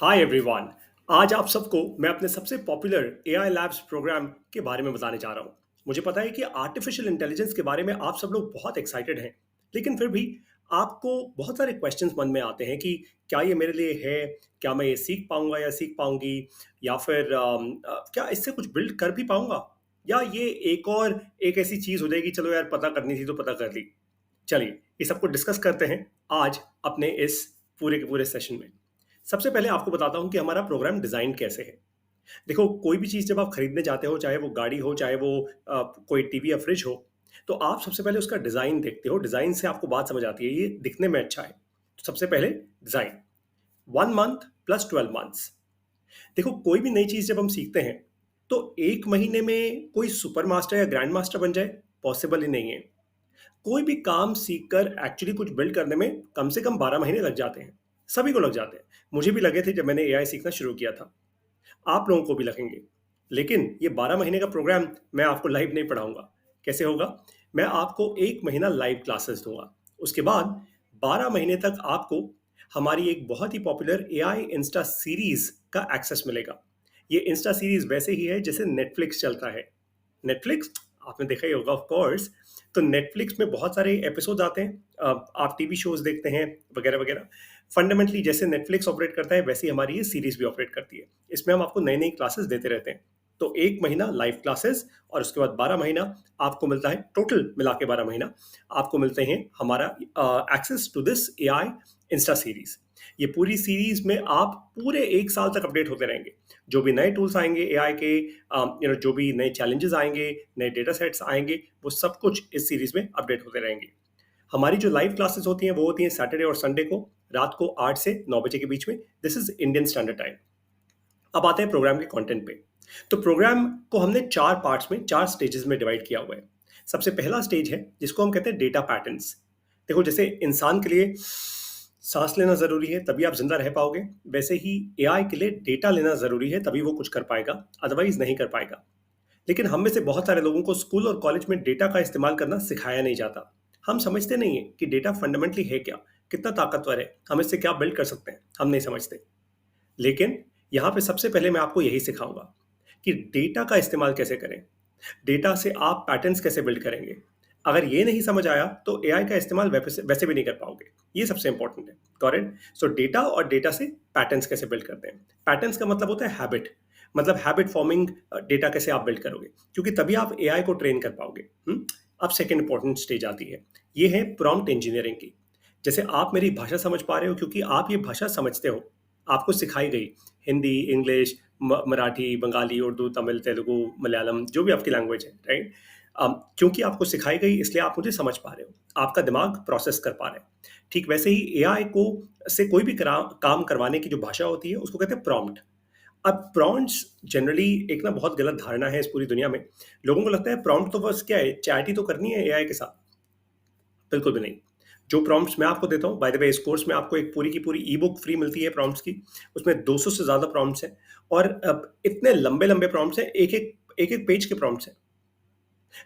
Hi everyone. आज आप सबको मैं अपने सबसे पॉपुलर एआई लैब्स प्रोग्राम के बारे में बताने जा रहा हूँ। मुझे पता है कि आर्टिफिशियल इंटेलिजेंस के बारे में आप सब लोग बहुत एक्साइटेड हैं, लेकिन फिर भी आपको बहुत सारे क्वेश्चंस मन में आते हैं कि क्या ये मेरे लिए है, क्या मैं ये सीख पाऊंगा या सीख पाऊंगी, या फिर क्या इससे कुछ बिल्ड कर भी पाऊंगा, या ये एक ऐसी चीज हो जाएगी, चलो यार पता करनी थी तो पता कर ली। चलिए ये सबको डिस्कस करते हैं आज अपने इस पूरे के पूरे सेशन में। सबसे पहले आपको बताता हूं कि हमारा प्रोग्राम डिजाइन कैसे है। देखो, कोई भी चीज जब आप खरीदने जाते हो, चाहे वो गाड़ी हो, चाहे वो कोई टीवी या फ्रिज हो, तो आप सबसे पहले उसका डिजाइन देखते हो। डिजाइन से आपको बात समझ आती है ये दिखने में अच्छा है। तो सबसे पहले डिजाइन, 1 मंथ प्लस 12 मंथ्स। देखो, कोई भी नई चीज जब हम सीखते हैं तो 1 महीने में कोई सुपर मास्टर या ग्रैंड मास्टर बन जाए, पॉसिबल ही नहीं है। कोई भी काम सीखकर एक्चुअली कुछ बिल्ड करने में कम से कम 12 महीने लग जाते हैं। सभी को लग जाते हैं। मुझे भी लगे थे जब मैंने एआई सीखना शुरू किया था। आप लोगों को भी लगेंगे। लेकिन ये 12 महीने का प्रोग्राम मैं आपको लाइव नहीं पढ़ाऊंगा। कैसे होगा? मैं आपको 1 महीना लाइव क्लासेस दूंगा। उसके बाद 12 महीने तक आपको हमारी एक बहुत ही पॉपुलर एआई इंस्टा सीरीज का एक्सेस मिलेगा। ये इंस्टा सीरीज वैसे ही है जैसे नेटफ्लिक्स चलता है। नेटफ्लिक्स आपने देखा ही होगा, ऑफ कोर्स। तो नेटफ्लिक्स में बहुत सारे एपिसोड आते हैं, आप टीवी शोज देखते हैं, वगैरह वगैरह। फंडामेंटली जैसे नेटफ्लिक्स ऑपरेट करता है, वैसे ही हमारी ये सीरीज भी ऑपरेट करती है। इसमें हम आपको नई नई क्लासेस देते रहते हैं। तो 1 महीना लाइव क्लासेस, और उसके बाद 12 महीना आपको मिलता है, टोटल मिला के 12 महीना आपको मिलते हैं हमारा access to this AI insta series. ये पूरी सीरीज में आप पूरे 1 साल तक अपडेट होते रहेंगे। जो भी नए टूल्स आएंगे एआई के, जो भी नए चैलेंजेस आएंगे, नए डेटा सेट्स आएंगे, वो सब कुछ इस सीरीज में अपडेट होते रहेंगे। हमारी जो लाइव क्लासेस होती हैं वो होती हैं सैटरडे और संडे को, रात को 8 से 9 बजे के बीच में। This is Indian standard time. अब आते हैं प्रोग्राम के कंटेंट पे। तो प्रोग्राम को हमने 4 पार्ट्स में, 4 स्टेजेस में डिवाइड किया हुआ है। सबसे पहला स्टेज है जिसको हम कहते हैं डेटा पैटर्न्स। देखो, जैसे इंसान के लिए सांस लेना जरूरी है तभी आप जिंदा रह पाओगे, वैसे ही एआई के लिए डेटा लेना जरूरी है तभी वो कुछ कर पाएगा, अदरवाइज नहीं कर पाएगा। लेकिन हम में से बहुत सारे लोगों को स्कूल और कॉलेज में डेटा का इस्तेमाल करना सिखाया नहीं जाता। हम समझते नहीं है कि डेटा फंडामेंटली है क्या, कितना ताकतवर है, हम इससे क्या बिल्ड कर सकते हैं, हम नहीं समझते। लेकिन यहाँ पे सबसे पहले मैं आपको यही सिखाऊंगा कि डेटा का इस्तेमाल कैसे करें, डेटा से आप पैटर्न्स कैसे बिल्ड करेंगे। अगर ये नहीं समझ आया तो एआई का इस्तेमाल वैसे भी नहीं कर पाओगे। ये सबसे इंपॉर्टेंट है। करेक्ट? सो डेटा और डेटा से पैटर्न्स कैसे बिल्ड करते हैं। पैटर्न्स का मतलब होता है हैबिट, मतलब हैबिट फॉर्मिंग। डेटा कैसे आप बिल्ड करोगे, क्योंकि तभी आप एआई को ट्रेन कर पाओगे। अब सेकेंड इंपॉर्टेंट स्टेज आती है, ये है प्रॉम्प्ट इंजीनियरिंग की। जैसे आप मेरी भाषा समझ पा रहे हो क्योंकि आप ये भाषा समझते हो, आपको सिखाई गई। हिंदी, इंग्लिश, मराठी, बंगाली, उर्दू, तमिल, तेलुगु, मलयालम, जो भी आपकी लैंग्वेज है, राइट? क्योंकि आपको सिखाई गई इसलिए आप मुझे समझ पा रहे हो, आपका दिमाग प्रोसेस कर पा रहे हैं। ठीक वैसे ही एआई को से कोई भी काम करवाने की जो भाषा होती है उसको कहते हैं प्रॉम्प्ट। अब प्रॉम्प्ट्स जनरली एक ना बहुत गलत धारणा है इस पूरी दुनिया में। लोगों को लगता है प्रॉम्प्ट तो बस क्या है, चैट ही तो करनी है एआई के साथ। बिल्कुल भी नहीं। जो प्रॉम्प्ट्स मैं आपको देता हूँ, बाय द वे, इस कोर्स में आपको एक पूरी की पूरी ई बुक फ्री मिलती है प्रॉम्प्ट्स की। उसमें 200 से ज़्यादा प्रॉम्प्ट्स हैं, और अब इतने लंबे लंबे प्रॉम्प्ट्स हैं, एक एक पेज के प्रॉम्प्ट्स हैं।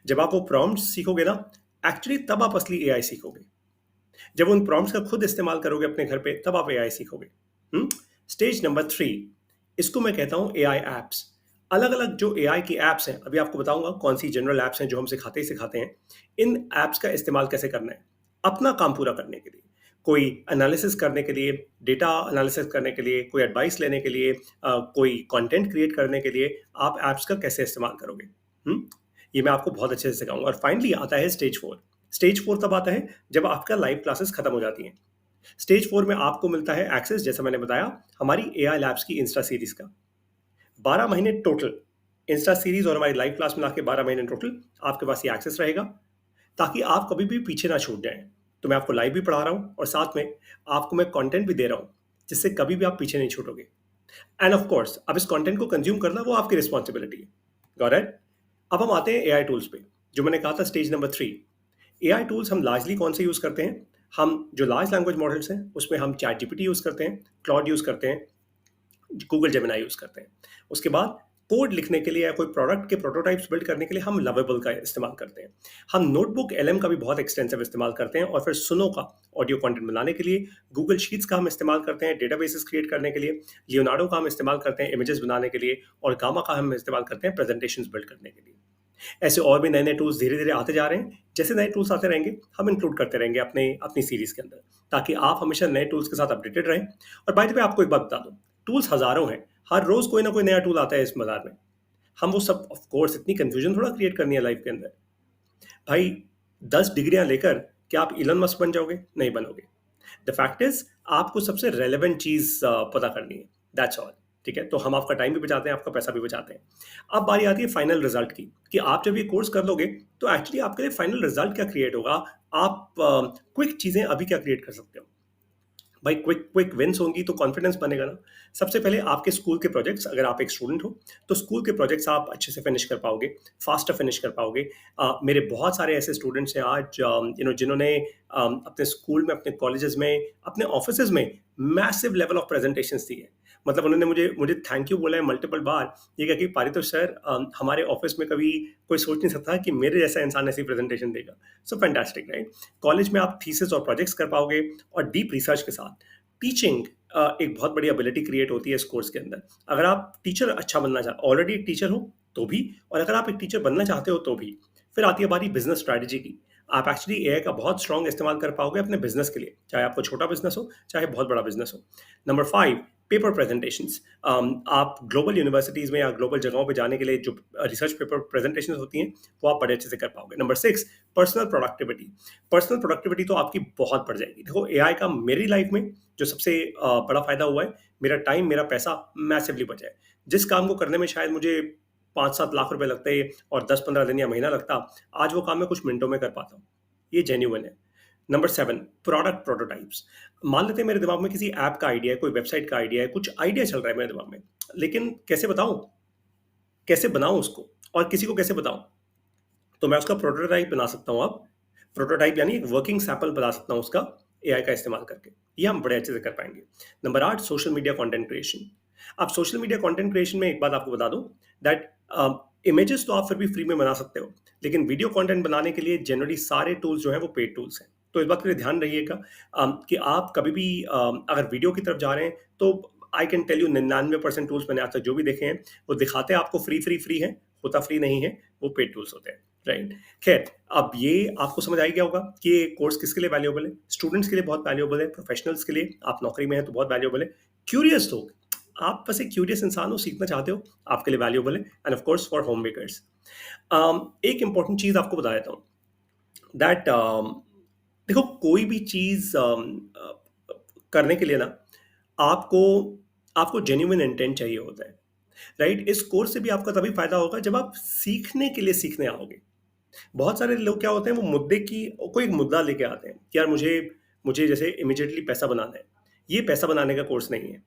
जब आप वो प्रॉम्प्ट्स सीखोगे ना, एक्चुअली तब आप असली एआई सीखोगे। जब उन प्रॉम्प्ट्स का खुद इस्तेमाल करोगे अपने घर पे, तब आप एआई सीखोगे। स्टेज नंबर 3, इसको मैं कहता हूँ एआई एप्स। अलग अलग जो एआई की एप्स हैं, अभी आपको बताऊंगा कौन सी जनरल एप्स हैं जो हम सिखाते ही सिखाते हैं। इन एप्स का इस्तेमाल कैसे करना है अपना काम पूरा करने के लिए, कोई एनालिसिस करने के लिए, डेटा एनालिसिस करने के लिए, कोई एडवाइस लेने के लिए, कोई कंटेंट क्रिएट करने के लिए आप एप्स का कैसे इस्तेमाल करोगे। हम्म ये मैं आपको बहुत अच्छे से सिखाऊंगा। और फाइनली आता है स्टेज 4। स्टेज 4 तब आता है जब आपका लाइव क्लासेस खत्म हो जाती हैं। स्टेज 4 में आपको मिलता है एक्सेस, जैसा मैंने बताया, हमारी एआई लैब्स की इंस्टा सीरीज का। 12 महीने टोटल इंस्टा सीरीज और हमारी लाइव क्लास मिला के 12 महीने टोटल आपके पास ये एक्सेस रहेगा, ताकि आप कभी भी पीछे ना छूट जाएं। तो मैं आपको लाइव भी पढ़ा रहा हूँ और साथ में आपको मैं कंटेंट भी दे रहा हूँ, जिससे कभी भी आप पीछे नहीं छूटोगे। एंड ऑफ कोर्स, अब इस कंटेंट को कंज्यूम करना वो आपकी रिस्पॉन्सिबिलिटी है। Got it? अब हम आते हैं एआई टूल्स पे, जो मैंने कहा था स्टेज नंबर 3। एआई टूल्स हम लार्जली कौन से यूज करते हैं? हम जो लार्ज लैंग्वेज मॉडल्स हैं उसमें हम चैट जीपीटी यूज करते हैं, क्लॉड यूज करते हैं, गूगल जेमिनाई यूज करते हैं। उसके बाद कोड लिखने के लिए या कोई प्रोडक्ट के प्रोटोटाइप्स बिल्ड करने के लिए हम लवेबल का इस्तेमाल करते हैं। हम नोटबुक एलएम का भी बहुत एक्सटेंसिव इस्तेमाल करते हैं, और फिर सुनो का ऑडियो कंटेंट बनाने के लिए, गूगल शीट्स का हम इस्तेमाल करते हैं डेटाबेसेस क्रिएट करने के लिए, लियोनार्डो का हम इस्तेमाल करते हैं इमेजेस बनाने के लिए, और गामा का हम इस्तेमाल करते हैं प्रेजेंटेशंस बिल्ड करने के लिए। ऐसे और भी नए-नए टूल्स धीरे-धीरे आते जा रहे हैं। जैसे नए टूल्स आते रहेंगे, हम इंक्लूड करते रहेंगे अपने अपनी सीरीज़ के अंदर, ताकि आप हमेशा नए टूल्स के साथ अपडेटेड रहें। और बाय द वे आपको एक बात बता दूँ, टूल्स हज़ारों हैं, हर रोज़ कोई ना कोई नया टूल आता है इस बाज़ार में। हम वो सब ऑफ कोर्स इतनी कन्फ्यूजन थोड़ा क्रिएट करनी है लाइफ़ के अंदर। भाई 10 डिग्रियाँ लेकर क्या आप इलन मस्क बन जाओगे? नहीं बनोगे। द फैक्ट इज़ आपको सबसे रेलेवेंट चीज़ पता करनी है, दैट्स ऑल। ठीक है? तो हम आपका टाइम भी बचाते हैं, आपका पैसा भी बचाते हैं। अब बारी आती है फाइनल रिज़ल्ट की, कि आप जब ये कोर्स कर लोगे, तो एक्चुअली आपके लिए फाइनल रिज़ल्ट क्या क्रिएट होगा? आप क्विक चीज़ें अभी क्या क्रिएट कर सकते हो? भाई क्विक क्विक विन्स होंगी तो कॉन्फिडेंस बनेगा ना। सबसे पहले आपके स्कूल के प्रोजेक्ट्स, अगर आप एक स्टूडेंट हो तो स्कूल के प्रोजेक्ट्स आप अच्छे से फिनिश कर पाओगे, फास्टर फिनिश कर पाओगे। मेरे बहुत सारे ऐसे स्टूडेंट्स हैं आज जिन्होंने अपने स्कूल में, अपने कॉलेजेस में, अपने ऑफिसेज में मैसिव लेवल ऑफ प्रेजेंटेशंस दी है। मतलब उन्होंने मुझे मुझे थैंक यू बोला है मल्टीपल बार। ये कहा कि पारितोष सर, हमारे ऑफिस में कभी कोई सोच नहीं सकता कि मेरे जैसा इंसान ऐसी प्रेजेंटेशन देगा। सो फैंटास्टिक, राइट? कॉलेज में आप थीसिस और प्रोजेक्ट्स कर पाओगे, और डीप रिसर्च के साथ टीचिंग एक बहुत बड़ी एबिलिटी क्रिएट होती है इस कोर्स के अंदर। अगर आप टीचर अच्छा बनना चाहते, ऑलरेडी एक टीचर हो तो भी, और अगर आप एक टीचर बनना चाहते हो तो भी, फिर आती है बारी बिजनेस स्ट्रैटेजी की। आप एक्चुअली एआई का बहुत स्ट्रांग इस्तेमाल कर पाओगे अपने बिजनेस के लिए, चाहे आपको छोटा बिजनेस हो, चाहे बहुत बड़ा बिजनेस हो। Number 5, paper presentations. आप ग्लोबल यूनिवर्सिटीज में या ग्लोबल जगहों पे जाने के लिए जो रिसर्च पेपर प्रेजेंटेशंस होती हैं, वो आप बड़े अच्छे से कर पाओगे। Number 6, personal productivity. Personal productivity तो आपकी बहुत बढ़ जाएगी। देखो, एआई का मेरी लाइफ में जो सबसे बड़ा फ़ायदा हुआ है, मेरा टाइम, मेरा पैसा मैसिवली बचा है। जिस काम को करने में शायद मुझे 5-7 लाख रुपए लगते और 10-15 दिन या महीना लगता, आज वो काम मैं कुछ मिनटों में कर पाता हूँ। ये जेन्युइन है। Number 7, product prototypes. मान लेते हैं मेरे दिमाग में किसी ऐप का आइडिया है, कोई वेबसाइट का आइडिया है, कुछ आइडिया चल रहा है मेरे दिमाग में, लेकिन कैसे बताऊँ? कैसे बनाऊँ उसको, और किसी को कैसे बताऊँ? तो मैं उसका प्रोटोटाइप बना सकता हूँ अब। प्रोटोटाइप यानी एक वर्किंग सैंपल बना सकता हूँ उसका, एआई का इस्तेमाल करके। ये हम बड़े अच्छे से कर पाएँगे। Number 8, social media content creation. अब सोशल मीडिया कंटेंट क्रिएशन में एक बात आपको बता दूँ, दैट इमेजेस तो आप फिर भी फ्री में बना सकते हो, लेकिन वीडियो कंटेंट बनाने के लिए जनरली सारे टूल्स जो हैं वो पेड टूल्स हैं। तो इस बात के लिए ध्यान रखिएगा कि आप कभी भी अगर वीडियो की तरफ जा रहे हैं, तो I can tell you 99% tools मैंने आज तक जो भी देखे हैं, वो दिखाते हैं आपको फ्री हैं, होता फ्री नहीं है, वो पेड टूल्स होते हैं, राइट? खैर, अब ये आपको समझ आ ही गया होगा कि ये कोर्स किसके लिए वैल्यूएबल है। स्टूडेंट्स के लिए बहुत वैल्यूएबल है, प्रोफेशनल्स के लिए, आप नौकरी में हैं तो बहुत वैल्यूएबल है। क्यूरियस लोग, आप बस एक क्यूरियस इंसान हो, सीखना चाहते हो, आपके लिए वैल्यूएबल है। End of course for home makers. एक इंपॉर्टेंट चीज़ आपको बता देता हूँ, दैट देखो, कोई भी चीज़ करने के लिए ना, आपको आपको जेन्युइन इंटेंट चाहिए होता है, राइट? इस कोर्स से भी आपका तभी फायदा होगा जब आप सीखने के लिए सीखने आओगे। बहुत सारे लोग क्या होते हैं, वो मुद्दे की कोई एक मुद्दा लेके आते हैं कि यार मुझे मुझे जैसे इमीडिएटली पैसा बनाना है। ये पैसा बनाने का कोर्स नहीं है।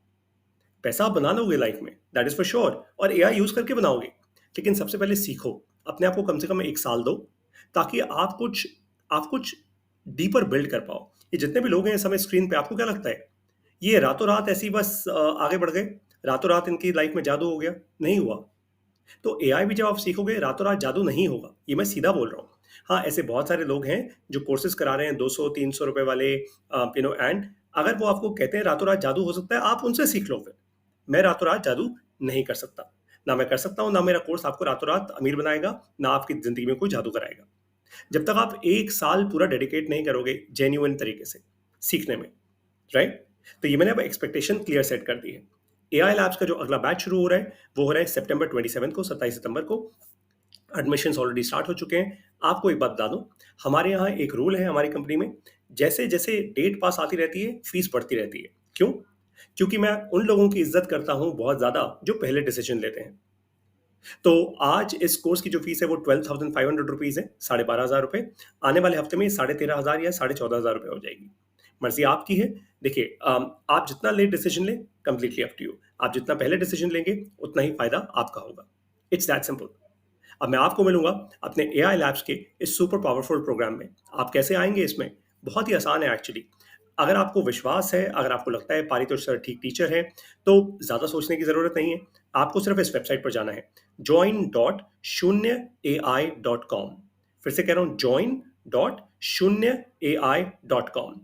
पैसा आप बना लोगे लाइफ में, दैट इज़ फॉर श्योर, और एआई यूज़ करके बनाओगे। लेकिन सबसे पहले सीखो, अपने आप को कम से कम 1 साल दो, ताकि आप कुछ डीपर बिल्ड कर पाओ। ये जितने भी लोग हैं इस समय स्क्रीन पे, आपको क्या लगता है, ये रातों-रात ऐसे ही बस आगे बढ़ गए? रातों-रात इनकी लाइफ में जादू हो गया? नहीं हुआ। तो एआई भी जब आप सीखोगे, रातों-रात जादू नहीं होगा, ये मैं सीधा बोल रहा हूँ। हाँ, ऐसे बहुत सारे लोग हैं जो कोर्सेज़ करा रहे हैं 200-300 रुपए वाले, एंड अगर वो आपको कहते हैं रातों-रात जादू हो सकता है, आप उनसे सीख लो फिर। मैं रातों-रात जादू नहीं कर सकता। ना मैं कर सकता हूँ, ना मेरा कोर्स आपको रातों-रात अमीर बनाएगा, ना आपकी ज़िंदगी में कोई जादू कराएगा। जब तक आप 1 साल पूरा डेडिकेट नहीं करोगे जेन्युइन तरीके से सीखने में, राइट? तो ये मैंने अब एक्सपेक्टेशन क्लियर सेट कर दी है। एआई लैब्स का जो अगला बैच शुरू हो रहा है, वो हो रहा है सितंबर 27 को, 27 सितंबर को। एडमिशन्स ऑलरेडी स्टार्ट हो चुके हैं। आपको एक बात बता दूँ, हमारे यहाँ एक रूल है हमारी कंपनी में, जैसे-जैसे डेट पास आती रहती है, फीस बढ़ती रहती है। क्यों? क्योंकि मैं उन लोगों की इज़्ज़त करता हूँ बहुत ज़्यादा, जो पहले डिसीजन लेते हैं। तो आज इस कोर्स की जो फीस है वो 12,500 रुपीज़ है, 12,500 रुपए। आने वाले हफ्ते में 13,500 या 14,500 रुपए हो जाएगी। मर्ज़ी आपकी है। देखिए, आप जितना लेट डिसीजन लें, कंप्लीटली अप टू यू। आप जितना पहले डिसीजन लेंगे, उतना ही फ़ायदा आपका होगा। It's that simple. अब मैं आपको मिलूँगा अपने एआई लैब्स के इस सुपर पावरफुल प्रोग्राम में। आप कैसे आएँगे इसमें? बहुत ही आसान है एक्चुअली। अगर आपको विश्वास है, अगर आपको लगता है पारितोष सर ठीक टीचर हैं, तो ज़्यादा सोचने की ज़रूरत नहीं है। आपको सिर्फ इस वेबसाइट पर जाना है, join.शून्य AI.com। फिर से कह रहा हूं, join.शून्य AI.com।